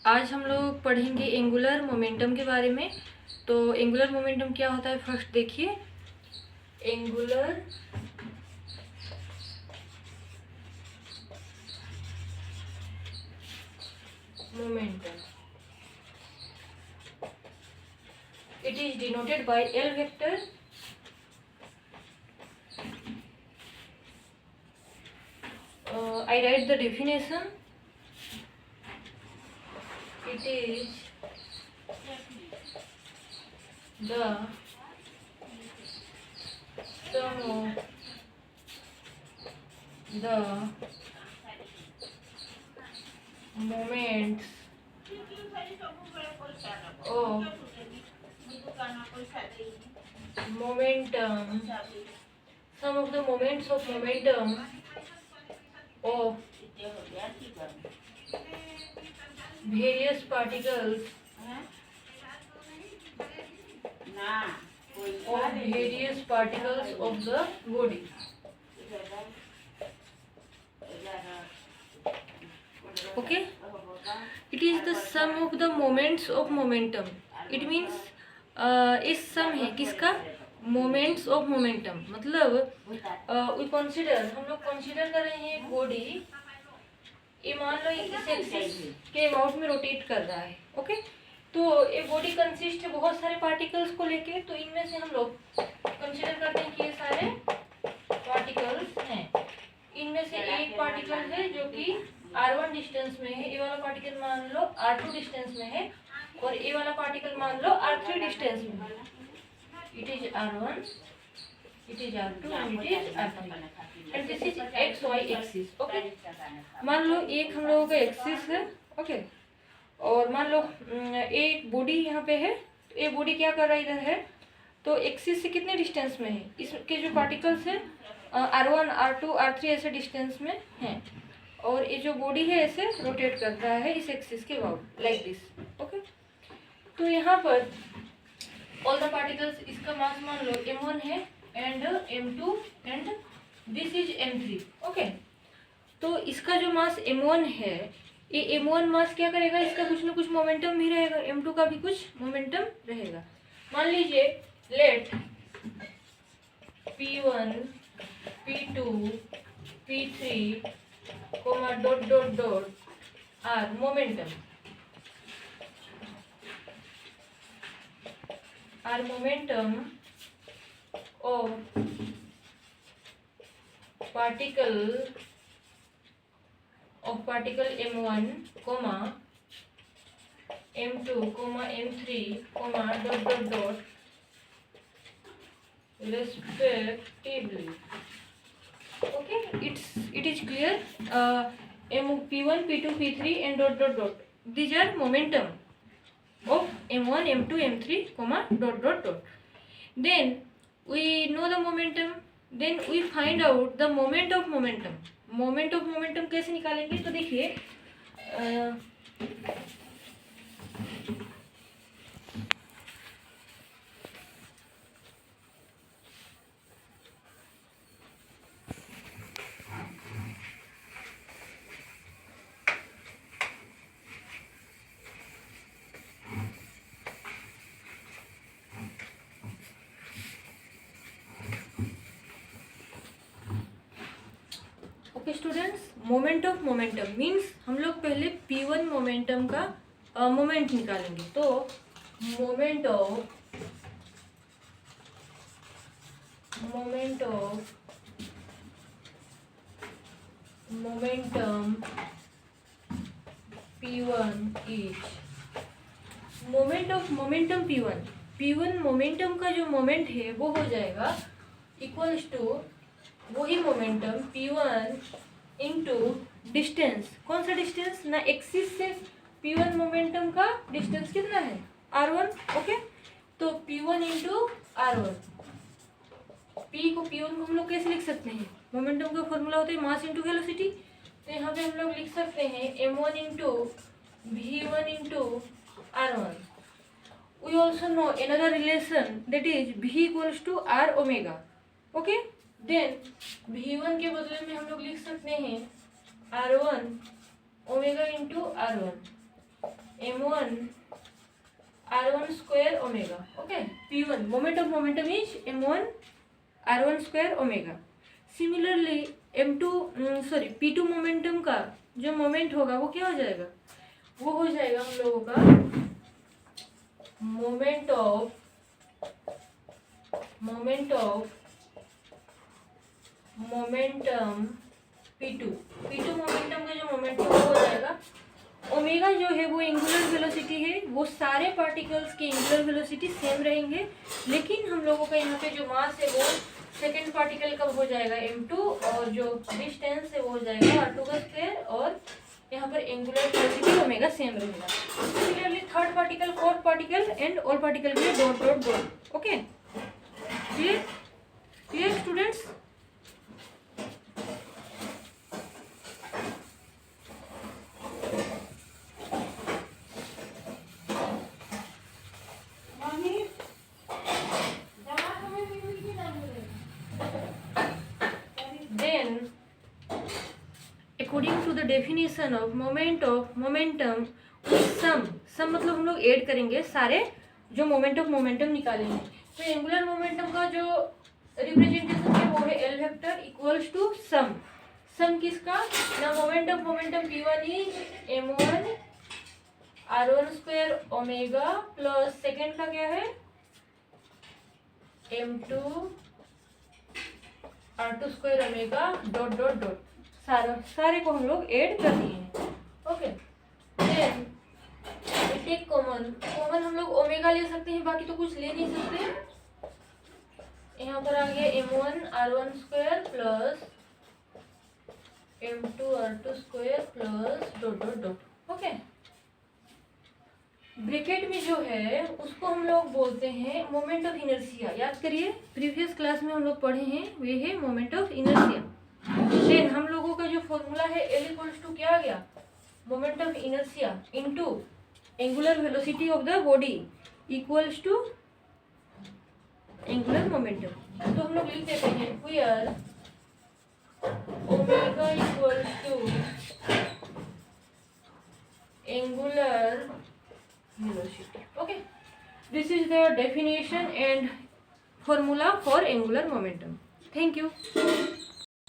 आज हम लोग पढ़ेंगे एंगुलर मोमेंटम के बारे में। तो एंगुलर मोमेंटम क्या होता है फर्स्ट देखिए। Angular momentum it is denoted by L vector. I write the definition. It is the sum of the moments of momentum, sum of the moments of momentum of various particles of the body. Okay, it is the sum of the moments of momentum. It means इस सम है किसका, moments of momentum. मतलब we consider, हम लोग consider कर रहे हैं एक बॉडी, ये मान लो इस एक्सिस के अबाउट में रोटेट कर रहा है। ओके, तो ये बॉडी कंसिस्ट है बहुत सारे पार्टिकल्स को लेके। तो इनमें से हम लोग कंसीडर करते हैं कि ये सारे पार्टिकल्स हैं। इनमें से एक पार्टिकल है जो कि r1 डिस्टेंस में है, ये वाला पार्टिकल मान लो r2 डिस्टेंस में है, और ये वाला पार्टिकल मान लो r3 डिस्टेंस में है। It is r1, it is r2 and it is r3 and this is X Y axis. Okay, मान लो एक हम लोगों का एक्सिस है। ओके, और मान लो एक बॉडी यहाँ पे है। तो ये बॉडी क्या कर रहा है इधर है, तो एक्सिस से कितने डिस्टेंस में है, इसके जो पार्टिकल्स है r1 r2 r3 ऐसे डिस्टेंस में हैं, और ये जो बॉडी है ऐसे रोटेट कर रहा है इस एक्सिस के अबाउट लाइक दिस। ओके, तो यहाँ पर ऑल द पार्टिकल्स, इसका मास मान लो m1 है and m2 and this is m3। Okay, तो इसका जो मास m1 है, ये m1 मास क्या करेगा, इसका कुछ ना कुछ मोमेंटम भी रहेगा, m2 का भी कुछ मोमेंटम रहेगा। मान लीजिए let p1 p2 p3 comma dot dot dot are momentum of particle m1 comma m2 comma m3 comma dot dot dot respectively. Okay, it is clear. p1 p2 p3 and dot dot dot, these are momentum of m1 m2 m3 comma dot dot dot. Then we know the momentum, then we find out the moment of momentum. moment of momentum कैसे निकालेंगे, तो देखिए okay students, moment of momentum means हम लोग पहले p1 momentum का moment निकालेंगे। तो moment of momentum p1 is moment of momentum p1 momentum का जो मोमेंट है वो हो जाएगा इक्वल्स टू वही मोमेंटम p1 इंटू डिस्टेंस। कौन सा डिस्टेंस ना, एक्सिस से p1 मोमेंटम का डिस्टेंस कितना है r1। ओके, तो p1 इंटू r1, p को हम लोग कैसे लिख सकते हैं, मोमेंटम का फॉर्मूला होता है मास इंटू वेलोसिटी। तो यहाँ पे हम लोग लिख सकते हैं m1 into v1 into r1। We also know another relation that is v equals to r omega. Okay, then v1 के बदले में हम लोग लिख सकते हैं r1 omega into r1 m1 r1 square omega. Okay, p1 moment of momentum is m1 r1 square omega. Similarly p2 momentum का जो मोमेंट होगा वो क्या हो जाएगा, वो हो जाएगा हम लोगों का moment of momentum p2 momentum का जो मोमेंट है वो हो जाएगा ओमेगा जो है वो एंगुलर वेलोसिटी है, वो सारे पार्टिकल्स की एंगुलर वेलोसिटी सेम रहेंगे, लेकिन हम लोगों का यहाँ पे जो मास है वो सेकेंड पार्टिकल का हो जाएगा m2 और जो डिस्टेंस है वो हो जाएगा r2 का स्क्वायर, और यहाँ पर एंगुलर वेलोसिटी ओमेगा सेम रहेगा। Similarly third particle, fourth particle and all particle के लिए dot dot dot. Okay, clear students? According to the definition of momentum, सम मतलब हम लोग ऐड करेंगे सारे जो मोमेंट ऑफ मोमेंटम निकालेंगे। तो एंगुलर मोमेंटम का जो रिप्रेजेंटेशन है वो है L vector equals to some किसका, ना moment of momentum p1 is m1 r1 square omega plus second का क्या है m2 r2 square omega dot dot dot, सारे को हम लोग ऐड कर दिए हैं। ओके, देन टेक कॉमन हम लोग ओमेगा ले सकते हैं, बाकी तो कुछ ले नहीं सकते। यहाँ पर आ गया m1 r1 square plus m2 r2 square plus dot dot dot. Okay, bracket में जो है उसको हम लोग बोलते हैं मोमेंट ऑफ इनर्शिया। याद करिए, प्रीवियस क्लास में हम लोग पढ़े हैं, वे है मोमेंट ऑफ इनर्शिया। देन हम लोगों का जो फॉर्मूला है L इक्वल्स टू क्या आ गया, moment of inertia into angular velocity of the body equals to angular momentum. तो हम लोग लिख देते हैं where omega equals to angular velocity. Okay, this is the definition and formula for angular momentum. Thank you.